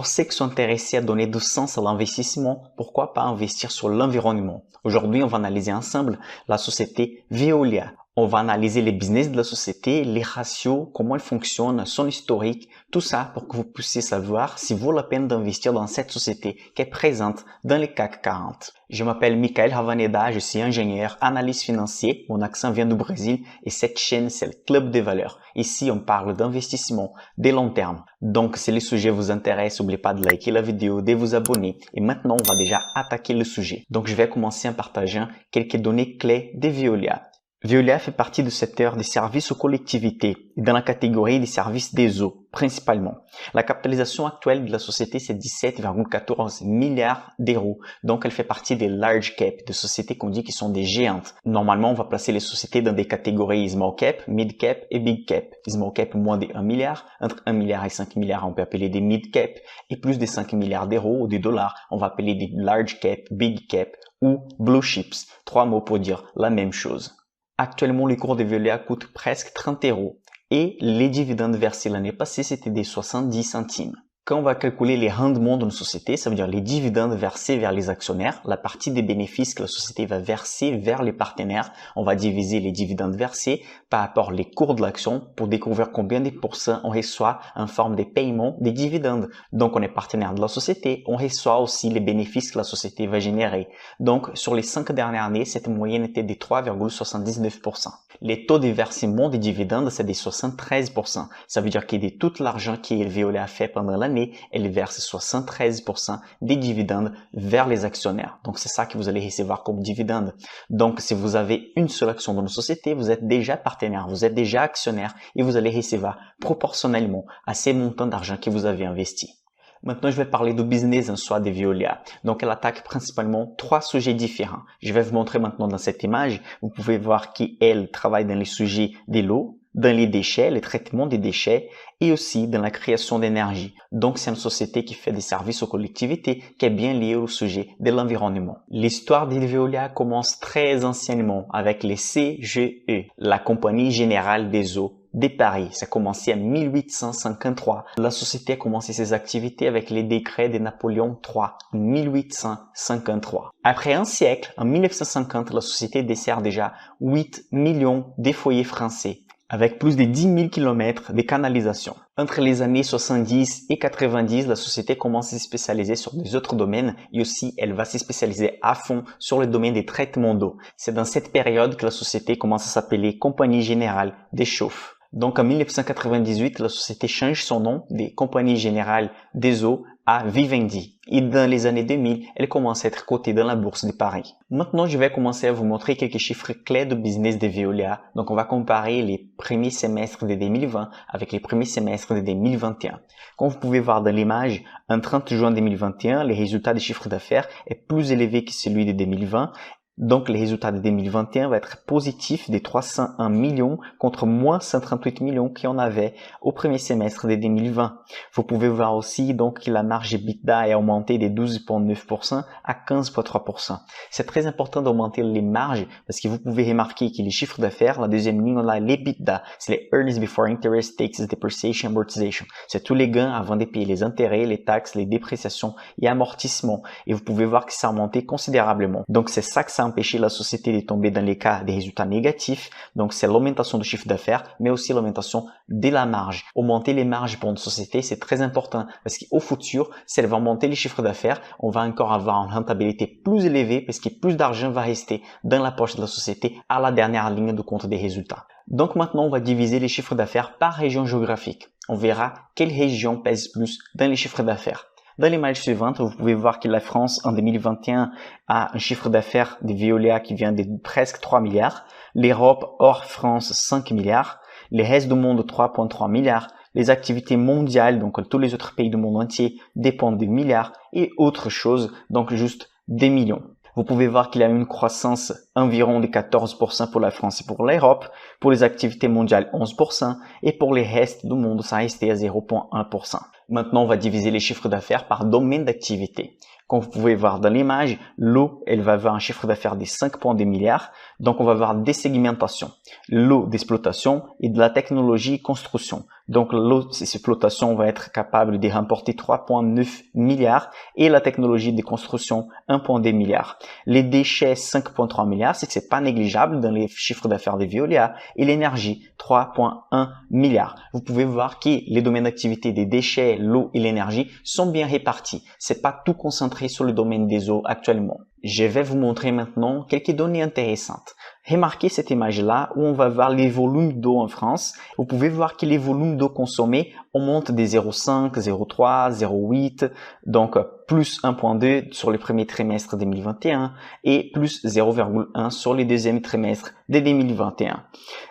Pour ceux qui sont intéressés à donner du sens à l'investissement, pourquoi pas investir sur l'environnement? Aujourd'hui, on va analyser ensemble la société Veolia. On va analyser les business de la société, les ratios, comment elle fonctionne, son historique, tout ça pour que vous puissiez savoir si vaut la peine d'investir dans cette société qui est présente dans les CAC 40. Je m'appelle Michael Ravaneda, je suis ingénieur, analyste financier, mon accent vient du Brésil et cette chaîne c'est le Club des valeurs. Ici on parle d'investissement, des long terme. Donc si le sujet vous intéresse, n'oubliez pas de liker la vidéo, de vous abonner et maintenant on va déjà attaquer le sujet. Donc je vais commencer en partageant quelques données clés de Veolia. Veolia fait partie du secteur des services aux collectivités et dans la catégorie des services des eaux, principalement. La capitalisation actuelle de la société, c'est 17,14 milliards d'euros. Donc, elle fait partie des large cap, des sociétés qu'on dit qui sont des géantes. Normalement, on va placer les sociétés dans des catégories small cap, mid cap et big cap. Small cap, moins de 1 milliard. Entre 1 milliard et 5 milliards, on peut appeler des mid cap. Et plus de 5 milliards d'euros ou de dollars, on va appeler des large cap, big cap ou blue chips. 3 mots pour dire la même chose. Actuellement, les cours de Veolia coûtent presque 30 euros et les dividendes versés l'année passée, c'était des 70 centimes. Quand on va calculer les rendements d'une société, ça veut dire les dividendes versés vers les actionnaires, la partie des bénéfices que la société va verser vers les partenaires, on va diviser les dividendes versés par rapport aux cours de l'action pour découvrir combien de pourcents on reçoit en forme de paiement des dividendes. Donc, on est partenaire de la société, on reçoit aussi les bénéfices que la société va générer. Donc, sur les 5 dernières années, cette moyenne était de 3,79%. Les taux de versement des dividendes, c'est de 73%. Ça veut dire que de tout l'argent que Veolia a fait pendant l'année, elle verse 73% des dividendes vers les actionnaires. Donc, c'est ça que vous allez recevoir comme dividende. Donc, si vous avez une seule action dans une société, vous êtes déjà partenaire, vous êtes déjà actionnaire et vous allez recevoir proportionnellement à ces montants d'argent que vous avez investi. Maintenant, je vais parler du business en soi de Veolia. Donc, elle attaque principalement 3 sujets différents. Je vais vous montrer maintenant dans cette image. Vous pouvez voir qu'elle travaille dans les sujets de l'eau, dans les déchets, le traitement des déchets et aussi dans la création d'énergie. Donc, c'est une société qui fait des services aux collectivités qui est bien liée au sujet de l'environnement. L'histoire de Veolia commence très anciennement avec les CGE, la Compagnie Générale des Eaux de Paris. Ça a commencé en 1853. La société a commencé ses activités avec les décrets de Napoléon III en 1853. Après un siècle, en 1950, la société dessert déjà 8 millions de foyers français, avec plus de 10 000 km de canalisation. Entre les années 70 et 90, la société commence à se spécialiser sur des autres domaines et aussi elle va se spécialiser à fond sur le domaine des traitements d'eau. C'est dans cette période que la société commence à s'appeler Compagnie Générale des Chauffes. Donc en 1998, la société change son nom de Compagnie Générale des Eaux à Vivendi. Et dans les années 2000, elle commence à être cotée dans la bourse de Paris. Maintenant, je vais commencer à vous montrer quelques chiffres clés de business de Veolia. Donc, on va comparer les premiers semestres de 2020 avec les premiers semestres de 2021. Comme vous pouvez voir dans l'image, en 30 juin 2021, les résultats des chiffres d'affaires est plus élevé que celui de 2020. Donc, les résultats de 2021 va être positif de 301 millions contre moins 138 millions qu'on avait au premier semestre de 2020. Vous pouvez voir aussi donc que la marge EBITDA est augmentée de 12,9% à 15,3%. C'est très important d'augmenter les marges parce que vous pouvez remarquer que les chiffres d'affaires, la deuxième ligne, on a l'EBITDA, c'est les Earnings Before Interest, Taxes, Depreciation, Amortization. C'est tous les gains avant de payer les intérêts, les taxes, les dépréciations et amortissements. Et vous pouvez voir que ça a augmenté considérablement. Donc, c'est ça que ça empêcher la société de tomber dans les cas des résultats négatifs. Donc, c'est l'augmentation du chiffre d'affaires, mais aussi l'augmentation de la marge. Augmenter les marges pour une société, c'est très important parce qu'au futur, si elle va augmenter les chiffres d'affaires, on va encore avoir une rentabilité plus élevée parce que plus d'argent va rester dans la poche de la société à la dernière ligne de compte des résultats. Donc, maintenant, on va diviser les chiffres d'affaires par région géographique. On verra quelle région pèse plus dans les chiffres d'affaires. Dans l'image suivante, vous pouvez voir que la France, en 2021, a un chiffre d'affaires de Veolia qui vient de presque 3 milliards. L'Europe, hors France, 5 milliards. Le reste du monde, 3,3 milliards. Les activités mondiales, donc tous les autres pays du monde entier, dépendent des milliards. Et autre chose, donc juste des millions. Vous pouvez voir qu'il y a une croissance environ de 14% pour la France et pour l'Europe. Pour les activités mondiales, 11%. Et pour les restes du monde, ça restait à 0,1%. Maintenant, on va diviser les chiffres d'affaires par domaine d'activité. Comme vous pouvez voir dans l'image, l'eau, elle va avoir un chiffre d'affaires de 5,2 milliards. Donc, on va avoir des segmentations. L'eau d'exploitation et de la technologie construction. Donc, l'eau d'exploitation va être capable de remporter 3,9 milliards et la technologie de construction 1,2 milliards. Les déchets 5,3 milliards, c'est pas négligeable dans les chiffres d'affaires de Veolia, et l'énergie 3,1 milliards. Vous pouvez voir que les domaines d'activité des déchets, l'eau et l'énergie sont bien répartis. C'est pas tout concentré sur le domaine des eaux actuellement. Je vais vous montrer maintenant quelques données intéressantes. Remarquez cette image-là où on va voir les volumes d'eau en France. Vous pouvez voir que les volumes d'eau consommés augmentent de 0,5, 0,3, 0,8, donc plus 1,2 sur le premier trimestre 2021 et plus 0,1 sur le deuxième trimestre de 2021.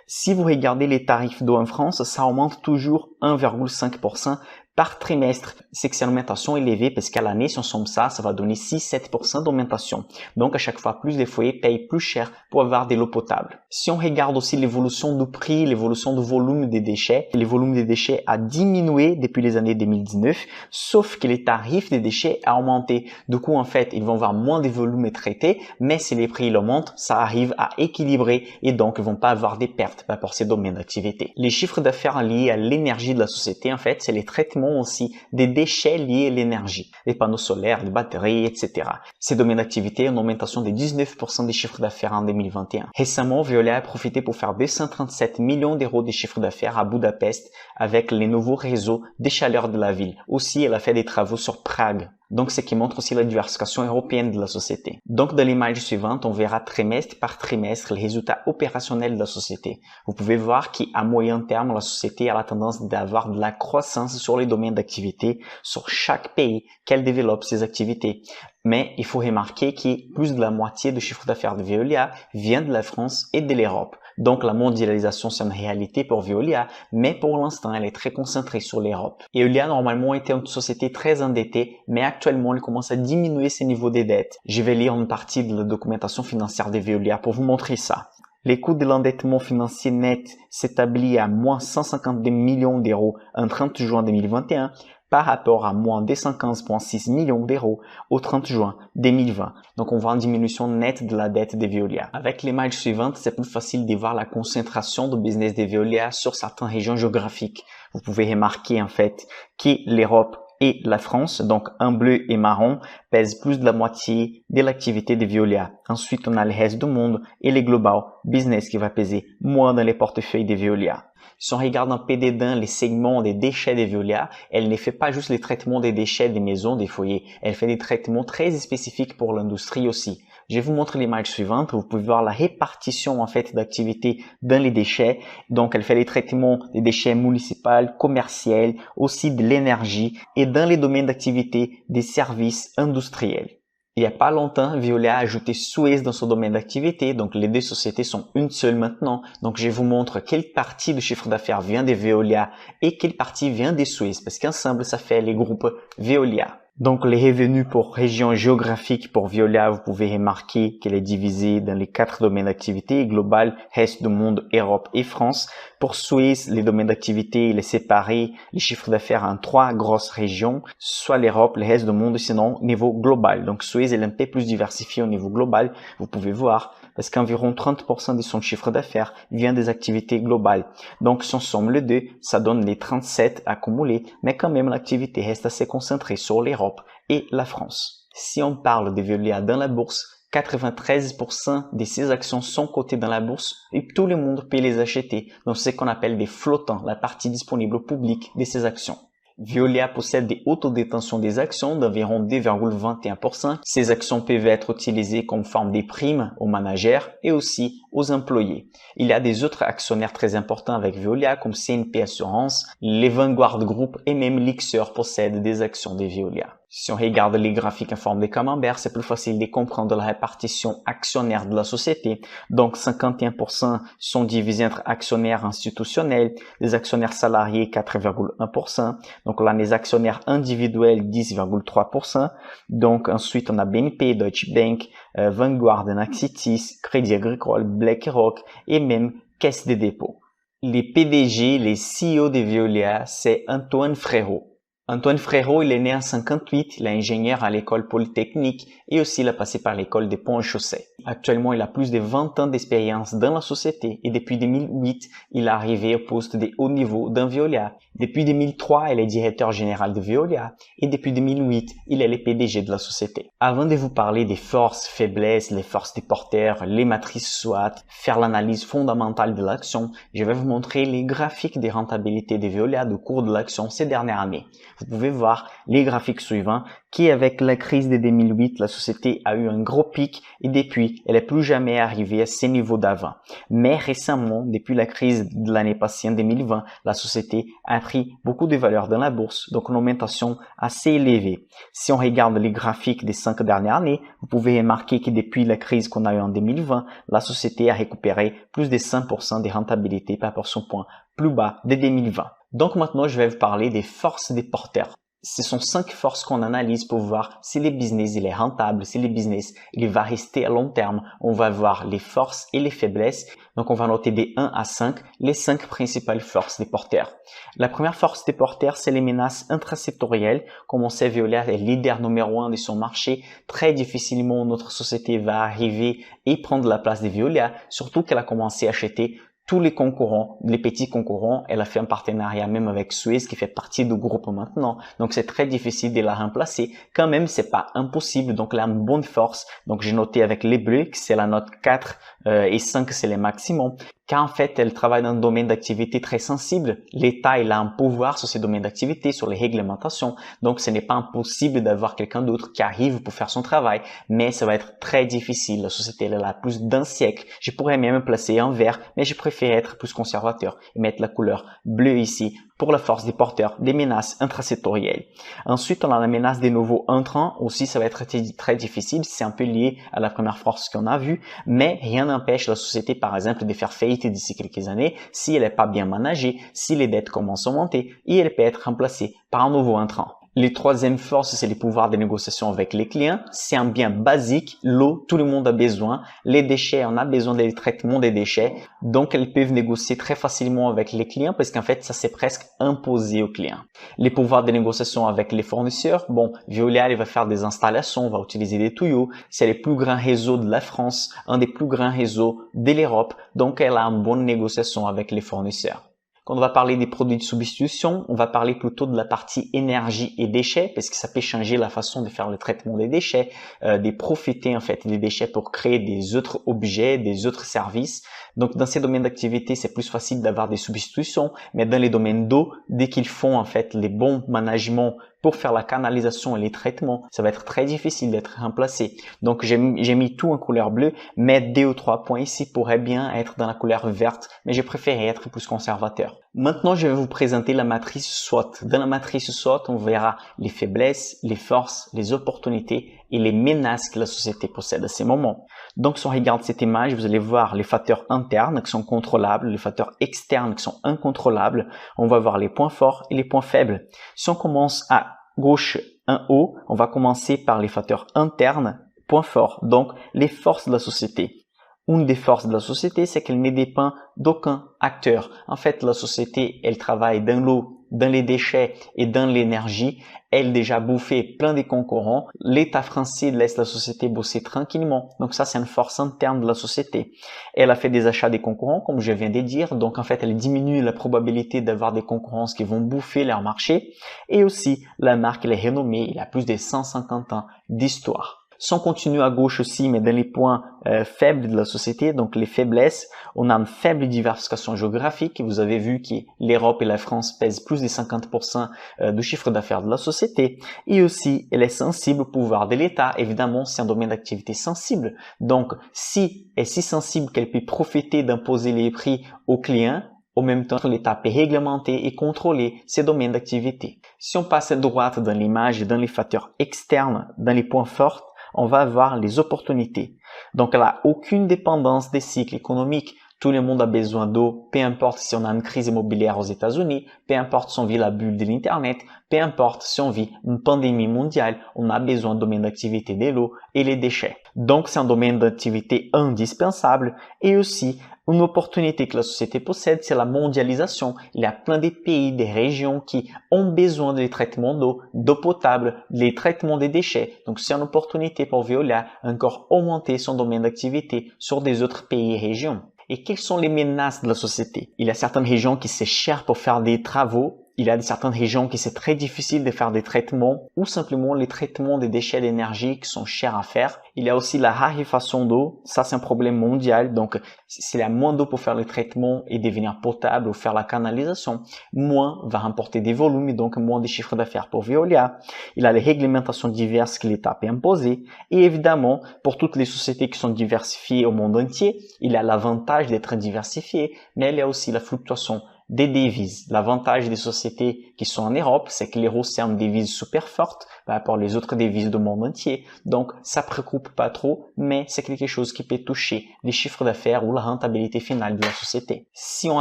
Si vous regardez les tarifs d'eau en France, ça augmente toujours 1,5% par trimestre. Cette augmentation élevée parce qu'à l'année, si on somme ça, ça va donner 6-7% d'augmentation. Donc, à chaque fois, plus les foyers payent plus cher pour avoir de l'eau potable. Si on regarde aussi l'évolution du prix, l'évolution du volume des déchets, le volume des déchets a diminué depuis les années 2019, sauf que les tarifs des déchets a augmenté. Du coup, en fait, ils vont avoir moins de volume traités, mais si les prix augmentent, ça arrive à équilibrer et donc ils vont pas avoir des pertes par rapport à ces domaines d'activité. Les chiffres d'affaires liés à l'énergie de la société, en fait, c'est les traitements aussi des déchets liés à l'énergie, les panneaux solaires, les batteries, etc. Ces domaines d'activité ont une augmentation de 19% des chiffres d'affaires en 2021. Récemment, Veolia a profité pour faire 237 millions d'euros de chiffre d'affaires à Budapest avec les nouveaux réseaux de chaleur de la ville. Aussi, elle a fait des travaux sur Prague. Donc, ce qui montre aussi la diversification européenne de la société. Donc, dans l'image suivante, on verra trimestre par trimestre les résultats opérationnels de la société. Vous pouvez voir qu'à moyen terme, la société a la tendance d'avoir de la croissance sur les domaines d'activité, sur chaque pays qu'elle développe ses activités. Mais il faut remarquer que plus de la moitié du chiffre d'affaires de Veolia vient de la France et de l'Europe. Donc la mondialisation c'est une réalité pour Veolia, mais pour l'instant elle est très concentrée sur l'Europe. Veolia normalement était une société très endettée, mais actuellement elle commence à diminuer ses niveaux de dettes. Je vais lire une partie de la documentation financière de Veolia pour vous montrer ça. Les coûts de l'endettement financier net s'établit à moins 152 millions d'euros en 30 juin 2021 par rapport à moins 215,6 millions d'euros au 30 juin 2020. Donc, on voit une diminution nette de la dette de Veolia. Avec l'image suivante, c'est plus facile de voir la concentration du business de Veolia sur certaines régions géographiques. Vous pouvez remarquer en fait que l'Europe et la France, donc en bleu et marron, pèsent plus de la moitié de l'activité de Veolia. Ensuite, on a le reste du monde et le global business qui va peser moins dans les portefeuilles de Veolia. Si on regarde en PD1 les segments des déchets de Veolia, elle ne fait pas juste les traitements des déchets des maisons, des foyers, elle fait des traitements très spécifiques pour l'industrie aussi. Je vais vous montrer l'image suivante. Vous pouvez voir la répartition en fait d'activités dans les déchets. Donc, elle fait les traitements des déchets municipaux, commerciaux, aussi de l'énergie et dans les domaines d'activité des services industriels. Il n'y a pas longtemps, Veolia a ajouté Suez dans son domaine d'activité, donc les deux sociétés sont une seule maintenant. Donc je vous montre quelle partie du chiffre d'affaires vient de Veolia et quelle partie vient de Suez, parce qu'ensemble ça fait les groupes Veolia. Donc les revenus pour région géographique pour Veolia, vous pouvez remarquer qu'elle est divisée dans les 4 domaines d'activité, global, reste du monde, Europe et France. Pour Suez, les domaines d'activité, il est séparé, les chiffres d'affaires en 3 grosses régions, soit l'Europe, le reste du monde, sinon niveau global. Donc Suez est un peu plus diversifié au niveau global, vous pouvez voir, parce qu'environ 30% de son chiffre d'affaires vient des activités globales. Donc si on somme les deux, ça donne les 37 accumulés, mais quand même l'activité reste assez concentrée sur l'Europe et la France. Si on parle de Veolia dans la bourse, 93% de ces actions sont cotées dans la bourse et tout le monde peut les acheter. Donc c'est ce qu'on appelle des flottants, la partie disponible au public de ces actions. Veolia possède des autodétentions des actions d'environ 2,21%. Ces actions peuvent être utilisées comme forme de primes aux managers et aussi aux employés. Il y a des autres actionnaires très importants avec Veolia comme CNP Assurance, les Vanguard Group et même Lixer possèdent des actions de Veolia. Si on regarde les graphiques en forme de camembert, c'est plus facile de comprendre la répartition actionnaire de la société. Donc, 51% sont divisés entre actionnaires institutionnels, les actionnaires salariés 4,1%, donc là, les actionnaires individuels 10,3%. Donc, ensuite, on a BNP, Deutsche Bank, Vanguard, Naxitis, Crédit Agricole, BlackRock et même Caisse des dépôts. Les PDG, les CEO de Veolia, c'est Antoine Frérot. Antoine Frérot, il est né en 58, il est ingénieur à l'école polytechnique et aussi il a passé par l'école des ponts et chaussées. Actuellement, il a plus de 20 ans d'expérience dans la société et depuis 2008, il est arrivé au poste de haut niveau dans Veolia. Depuis 2003, il est directeur général de Veolia et depuis 2008, il est le PDG de la société. Avant de vous parler des forces, faiblesses, les forces des porteurs, les matrices SWOT, faire l'analyse fondamentale de l'action, je vais vous montrer les graphiques des rentabilités de Veolia au cours de l'action ces dernières années. Vous pouvez voir les graphiques suivants qui, avec la crise de 2008, la société a eu un gros pic et depuis, elle n'est plus jamais arrivée à ces niveaux d'avant. Mais récemment, depuis la crise de l'année passée en 2020, la société a pris beaucoup de valeur dans la bourse, donc une augmentation assez élevée. Si on regarde les graphiques des 5 dernières années, vous pouvez remarquer que depuis la crise qu'on a eue en 2020, la société a récupéré plus de 100% des rentabilités par rapport à son point plus bas de 2020. Donc maintenant, je vais vous parler des forces des porteurs. Ce sont 5 forces qu'on analyse pour voir si le business il est rentable, si le business il va rester à long terme. On va voir les forces et les faiblesses. Donc on va noter des 1 à 5 les 5 principales forces des porteurs. La première force des porteurs, c'est les menaces intrasectorielles. Comme on sait, Veolia est leader numéro 1 de son marché. Très difficilement, notre société va arriver et prendre la place de Veolia, surtout qu'elle a commencé à acheter tous les concurrents, les petits concurrents. Elle a fait un partenariat même avec Suez qui fait partie du groupe maintenant. Donc c'est très difficile de la remplacer. Quand même, c'est pas impossible. Donc elle a une bonne force. Donc j'ai noté avec les bleus que c'est la note 4 et 5 c'est les maximum. Car en fait, elle travaille dans un domaine d'activité très sensible. L'État, il a un pouvoir sur ces domaines d'activité, sur les réglementations. Donc, ce n'est pas impossible d'avoir quelqu'un d'autre qui arrive pour faire son travail. Mais ça va être très difficile. La société, elle a plus d'un siècle. Je pourrais même placer en vert, mais je préfère être plus conservateur et mettre la couleur bleue ici pour la force des porteurs, des menaces intrasectorielles. Ensuite, on a la menace des nouveaux entrants. Aussi, ça va être très difficile. C'est un peu lié à la première force qu'on a vue. Mais rien n'empêche la société, par exemple, de faire faillite d'ici quelques années si elle n'est pas bien managée, si les dettes commencent à monter et elle peut être remplacée par un nouveau entrant. Les troisième force, c'est les pouvoirs de négociation avec les clients. C'est un bien basique. L'eau, tout le monde a besoin. Les déchets, on a besoin du traitement des déchets. Donc, elles peuvent négocier très facilement avec les clients parce qu'en fait, ça c'est presque imposé aux clients. Les pouvoirs de négociation avec les fournisseurs. Bon, Veolia, elle va faire des installations, va utiliser des tuyaux. C'est le plus grand réseau de la France, un des plus grands réseaux de l'Europe. Donc, elle a une bonne négociation avec les fournisseurs. Quand on va parler des produits de substitution, on va parler plutôt de la partie énergie et déchets parce que ça peut changer la façon de faire le traitement des déchets, de profiter en fait des déchets pour créer des autres objets, des autres services. Donc dans ces domaines d'activité, c'est plus facile d'avoir des substitutions, mais dans les domaines d'eau, dès qu'ils font en fait les bons managements pour faire la canalisation et les traitements, ça va être très difficile d'être remplacé. Donc j'ai mis tout en couleur bleue, mais 2 ou 3 points ici pourraient bien être dans la couleur verte, mais j'ai préféré être plus conservateur. Maintenant, je vais vous présenter la matrice SWOT. Dans la matrice SWOT, on verra les faiblesses, les forces, les opportunités et les menaces que la société possède à ces moments. Donc, si on regarde cette image, vous allez voir les facteurs internes qui sont contrôlables, les facteurs externes qui sont incontrôlables. On va voir les points forts et les points faibles. Si on commence à gauche en haut, on va commencer par les facteurs internes, points forts, donc les forces de la société. Une des forces de la société, c'est qu'elle ne dépend d'aucun acteur. En fait, la société, elle travaille dans l'eau, dans les déchets et dans l'énergie. Elle a déjà bouffé plein de concurrents. L'État français laisse la société bosser tranquillement. Donc ça, c'est une force interne de la société. Elle a fait des achats des concurrents, comme je viens de dire. Donc en fait, elle diminue la probabilité d'avoir des concurrences qui vont bouffer leur marché. Et aussi, la marque, elle est renommée. Il a plus de 150 ans d'histoire. Si on continue à gauche aussi, mais dans les points faibles de la société, donc les faiblesses, on a une faible diversification géographique. Vous avez vu que l'Europe et la France pèsent plus de 50% du chiffre d'affaires de la société. Et aussi, elle est sensible au pouvoir de l'État. Évidemment, c'est un domaine d'activité sensible. Donc, si elle est si sensible qu'elle peut profiter d'imposer les prix aux clients, au même temps, l'État peut réglementer et contrôler ces domaines d'activité. Si on passe à droite dans l'image et dans les facteurs externes, dans les points forts, on va avoir les opportunités. Donc, elle n'a aucune dépendance des cycles économiques. Tout le monde a besoin d'eau, peu importe si on a une crise immobilière aux États-Unis, peu importe si on vit la bulle de l'Internet, peu importe si on vit une pandémie mondiale, on a besoin de domaine d'activité de l'eau et les déchets. Donc, c'est un domaine d'activité indispensable et aussi Une opportunité que la société possède, c'est la mondialisation. Il y a plein de pays, des régions qui ont besoin des traitements d'eau potable, les traitements des déchets. Donc, c'est une opportunité pour Veolia encore augmenter son domaine d'activité sur des autres pays et régions. Et quelles sont les menaces de la société? Il y a certaines régions qui c'est cher pour faire des travaux. Il y a certaines régions qui c'est très difficile de faire des traitements ou simplement les traitements des déchets d'énergie qui sont chers à faire. Il y a aussi la raréfaction d'eau. Ça, c'est un problème mondial. Donc, s'il y a moins d'eau pour faire les traitements et devenir potable ou faire la canalisation, moins va remporter des volumes et donc moins de chiffres d'affaires pour Veolia. Il y a les réglementations diverses que l'État peut imposer. Et évidemment, pour toutes les sociétés qui sont diversifiées au monde entier, il y a l'avantage d'être diversifié, mais il y a aussi la fluctuation des devises. L'avantage des sociétés qui sont en Europe, c'est que l'euro c'est une devise super forte par rapport aux autres devises du monde entier. Donc, ça préoccupe pas trop, mais c'est quelque chose qui peut toucher les chiffres d'affaires ou la rentabilité finale de la société. Si on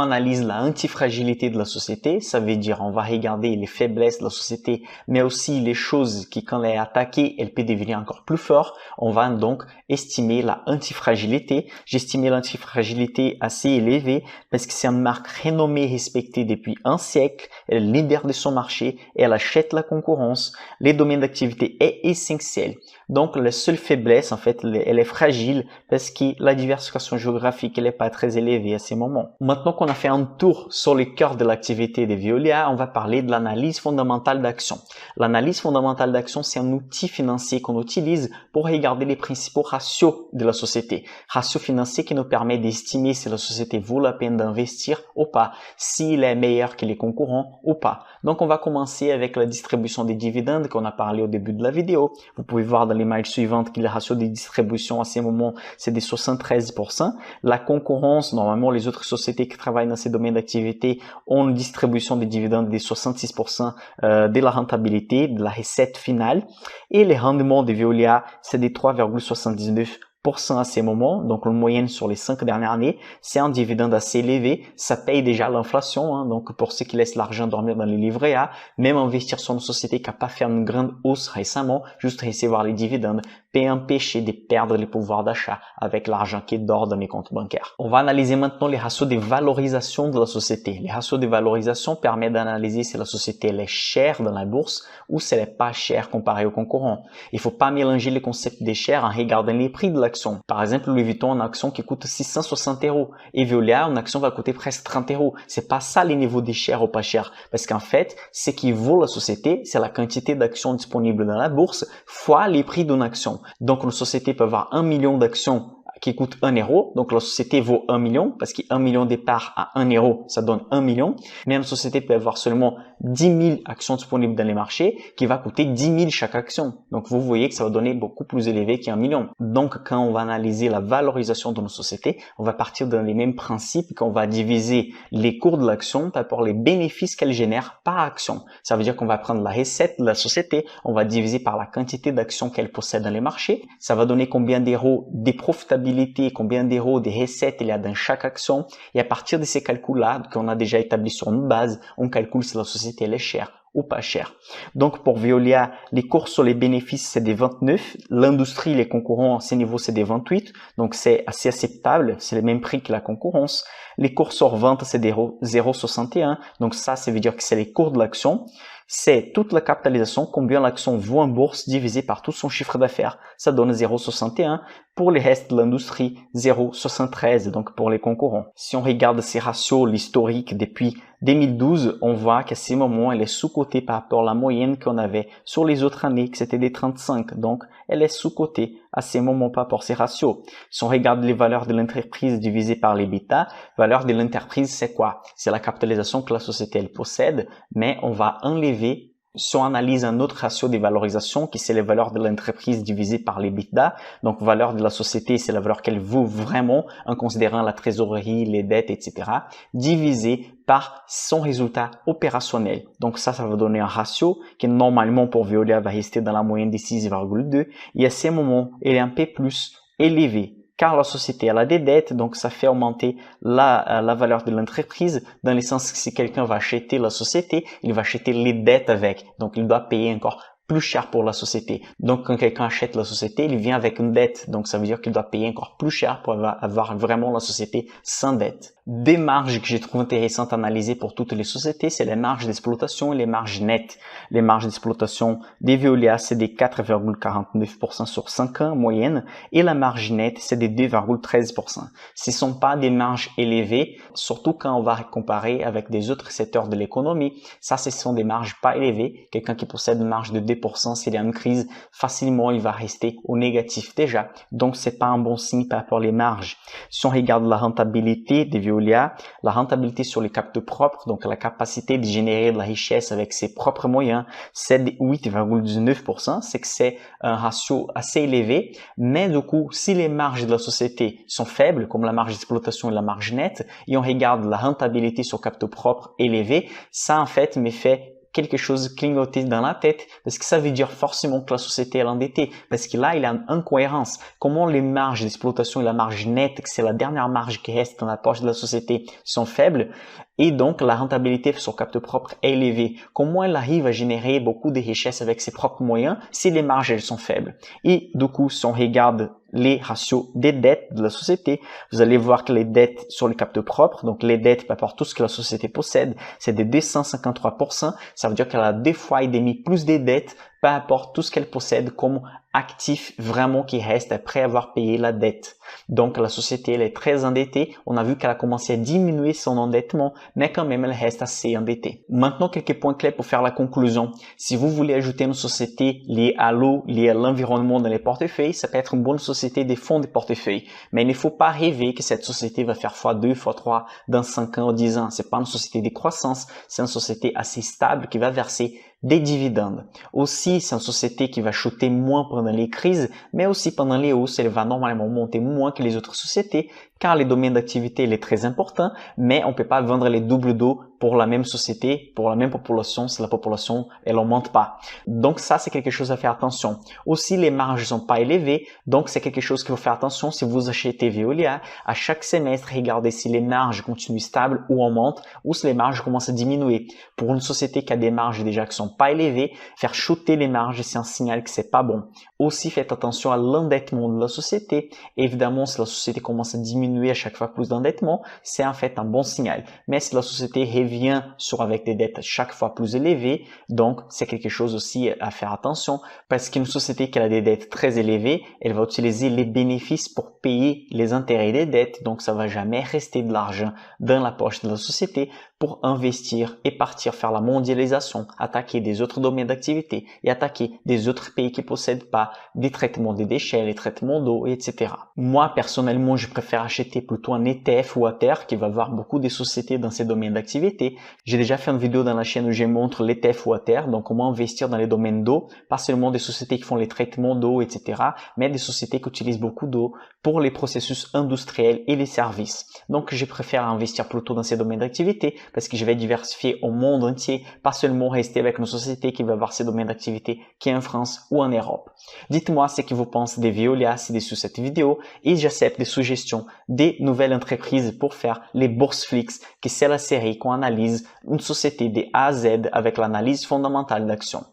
analyse la antifragilité de la société, ça veut dire on va regarder les faiblesses de la société, mais aussi les choses qui, quand elle est attaquée, elle peut devenir encore plus forte. On va donc estimer la antifragilité. J'estime l'antifragilité assez élevée parce que c'est une marque renommée, respectée depuis un siècle. Elle est leader de son marché et elle achète la concurrence. Les domaines d'activité est essentiel. Donc, la seule faiblesse, en fait, elle est fragile parce que la diversification géographique, elle n'est pas très élevée à ces moments. Maintenant qu'on a fait un tour sur les cœurs de l'activité de Veolia, on va parler de l'analyse fondamentale d'action. L'analyse fondamentale d'action, c'est un outil financier qu'on utilise pour regarder les principaux ratios de la société. Ratio financier qui nous permet d'estimer si la société vaut la peine d'investir ou pas, s'il est meilleur que les concurrents ou pas. Donc, on va commencer avec la distribution des dividendes qu'on a parlé au début de la vidéo. Vous pouvez voir dans l'image suivante que le ratio des distributions à ces moments, c'est de 73%. La concurrence, normalement, les autres sociétés qui travaillent dans ces domaines d'activité ont une distribution des dividendes de 66% de la rentabilité, de la recette finale. Et les rendements de Veolia, c'est de 3,79% à ces moments, donc en moyenne sur les 5 dernières années, c'est un dividende assez élevé, ça paye déjà l'inflation, hein, donc pour ceux qui laissent l'argent dormir dans les livrets A, même investir sur une société qui n'a pas fait une grande hausse récemment, juste recevoir les dividendes, peut empêcher de perdre le pouvoir d'achat avec l'argent qui dort dans les comptes bancaires. On va analyser maintenant les ratios de valorisation de la société. Les ratios de valorisation permettent d'analyser si la société elle est chère dans la bourse ou si elle n'est pas chère comparée aux concurrents. Il faut pas mélanger les concepts de cher en regardant les prix de l'action. Par exemple, Louis Vuitton, une action qui coûte 660 € et Veolia, une action va coûter presque 30 €. C'est pas ça les niveaux de cher ou pas cher. Parce qu'en fait, ce qui vaut la société, c'est la quantité d'actions disponibles dans la bourse fois les prix d'une action. Donc, une société peut avoir 1 million d'actions qui coûte 1 €. Donc, la société vaut 1 million parce qu'un million de parts à 1 €, ça donne 1 million. Mais une société peut avoir seulement 10 000 actions disponibles dans les marchés qui va coûter 10 000 chaque action. Donc, vous voyez que ça va donner beaucoup plus élevé qu'un million. Donc, quand on va analyser la valorisation de nos sociétés, on va partir dans les mêmes principes qu'on va diviser les cours de l'action par rapport aux bénéfices qu'elle génère par action. Ça veut dire qu'on va prendre la recette de la société, on va diviser par la quantité d'actions qu'elle possède dans les marchés. Ça va donner combien d'euros de profitabilité, combien d'euros de recettes il y a dans chaque action. Et à partir de ces calculs-là, qu'on a déjà établi sur une base, on calcule si la société elle est chère ou pas chère. Donc, pour Veolia, les cours sur les bénéfices, c'est des 29. L'industrie, les concurrents, à ces niveaux, c'est des 28. Donc, c'est assez acceptable. C'est le même prix que la concurrence. Les cours sur vente, c'est des 0,61. Donc, ça veut dire que c'est les cours de l'action. C'est toute la capitalisation, combien l'action vaut en bourse divisé par tout son chiffre d'affaires. Ça donne 0,61. Pour les restes de l'industrie, 0,73, donc pour les concurrents. Si on regarde ces ratios, l'historique depuis 2012, on voit qu'à ces moments, elle est sous-cotée par rapport à la moyenne qu'on avait sur les autres années, que c'était des 35. Donc, elle est sous-cotée à ces moments par rapport à ces ratios. Si on regarde les valeurs de l'entreprise divisées par l'EBITDA, valeur de l'entreprise, c'est quoi? C'est la capitalisation que la société elle possède, mais on va enlever. Si on analyse un autre ratio de valorisation, qui c'est les valeurs de l'entreprise divisées par l'EBITDA, donc valeur de la société, c'est la valeur qu'elle vaut vraiment en considérant la trésorerie, les dettes, etc., divisé par son résultat opérationnel. Donc ça va donner un ratio qui normalement pour Veolia va rester dans la moyenne de 6,2 et à ces moments, il est un peu plus élevé. Car la société elle a des dettes, donc ça fait augmenter la valeur de l'entreprise, dans le sens que si quelqu'un va acheter la société, il va acheter les dettes avec. Donc il doit payer encore plus cher pour la société. Donc, quand quelqu'un achète la société, il vient avec une dette. Donc, ça veut dire qu'il doit payer encore plus cher pour avoir vraiment la société sans dette. Des marges que j'ai trouvé intéressantes à analyser pour toutes les sociétés, c'est les marges d'exploitation et les marges nettes. Les marges d'exploitation des Veolia, c'est des 4,49% sur 5 ans en moyenne et la marge nette, c'est des 2,13%. Ce ne sont pas des marges élevées, surtout quand on va comparer avec des autres secteurs de l'économie. Ça, ce sont des marges pas élevées. Quelqu'un qui possède une marge de 2%, s'il y a une crise, facilement, il va rester au négatif déjà. Donc, c'est pas un bon signe par rapport aux marges. Si on regarde la rentabilité des Veolia, la rentabilité sur les capitaux propres, donc la capacité de générer de la richesse avec ses propres moyens, c'est de 8,19%. C'est que c'est un ratio assez élevé. Mais du coup, si les marges de la société sont faibles, comme la marge d'exploitation et la marge nette, et on regarde la rentabilité sur capitaux propres élevée, ça en fait me fait quelque chose clignoter dans la tête parce que ça veut dire forcément que la société est endettée parce que là il y a une incohérence. Comment les marges d'exploitation et la marge nette, que c'est la dernière marge qui reste dans la poche de la société, sont faibles et donc la rentabilité sur capitaux propres est élevée? Comment elle arrive à générer beaucoup de richesses avec ses propres moyens si les marges elles sont faibles? Et du coup, si on regarde les ratios des dettes de la société, vous allez voir que les dettes sur les capitaux propres, donc les dettes par rapport à tout ce que la société possède, c'est de 253%. Ça veut dire qu'elle a 2,5 fois plus de dettes par rapport à tout ce qu'elle possède comme actif vraiment qui reste après avoir payé la dette. Donc la société elle est très endettée. On a vu qu'elle a commencé à diminuer son endettement, mais quand même elle reste assez endettée. Maintenant quelques points clés pour faire la conclusion. Si vous voulez ajouter une société liée à l'eau, liée à l'environnement dans les portefeuilles, ça peut être une bonne société des fonds de portefeuille. Mais il ne faut pas rêver que cette société va faire x2, x3 dans 5 ans ou 10 ans. C'est pas une société de croissance, c'est une société assez stable qui va verser des dividendes. Aussi, c'est une société qui va chuter moins pendant les crises, mais aussi pendant les hausses, elle va normalement monter moins que les autres sociétés, car les domaines d'activité, il est très important, mais on peut pas vendre les doubles d'eau pour la même société, pour la même population, si la population, elle augmente pas. Donc ça, c'est quelque chose à faire attention. Aussi, les marges sont pas élevées, donc c'est quelque chose qu'il faut faire attention si vous achetez Veolia. À chaque semestre, regardez si les marges continuent stables ou augmentent, ou si les marges commencent à diminuer. Pour une société qui a des marges déjà qui sont pas élevées, faire chuter les marges, c'est un signal que c'est pas bon. Aussi, faites attention à l'endettement de la société. Évidemment, si la société commence à diminuer à chaque fois plus d'endettement, c'est en fait un bon signal. Mais si la société revient avec des dettes chaque fois plus élevées, donc c'est quelque chose aussi à faire attention parce qu'une société qui a des dettes très élevées, elle va utiliser les bénéfices pour payer les intérêts des dettes. Donc ça va jamais rester de l'argent dans la poche de la société pour investir et partir faire la mondialisation, attaquer des autres domaines d'activité et attaquer des autres pays qui possèdent pas des traitements des déchets, les traitements d'eau, etc. Moi, personnellement, je préfère acheter plutôt un ETF ou Water qui va avoir beaucoup de sociétés dans ces domaines d'activité. J'ai déjà fait une vidéo dans la chaîne où je montre l'ETF ou Water, donc comment investir dans les domaines d'eau, pas seulement des sociétés qui font les traitements d'eau, etc., mais des sociétés qui utilisent beaucoup d'eau pour les processus industriels et les services. Donc, je préfère investir plutôt dans ces domaines d'activité parce que je vais diversifier au monde entier, pas seulement rester avec une société qui va avoir ces domaines d'activité qui est en France ou en Europe. Dites-moi ce que vous pensez des Veolia ci-dessous cette vidéo et j'accepte des suggestions des nouvelles entreprises pour faire les Bourse-Flix, qui c'est la série qu'on analyse une société de A à Z avec l'analyse fondamentale d'action.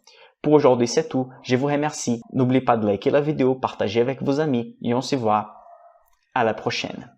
Pour aujourd'hui, c'est tout. Je vous remercie. N'oubliez pas de liker la vidéo, partager avec vos amis et on se voit à la prochaine.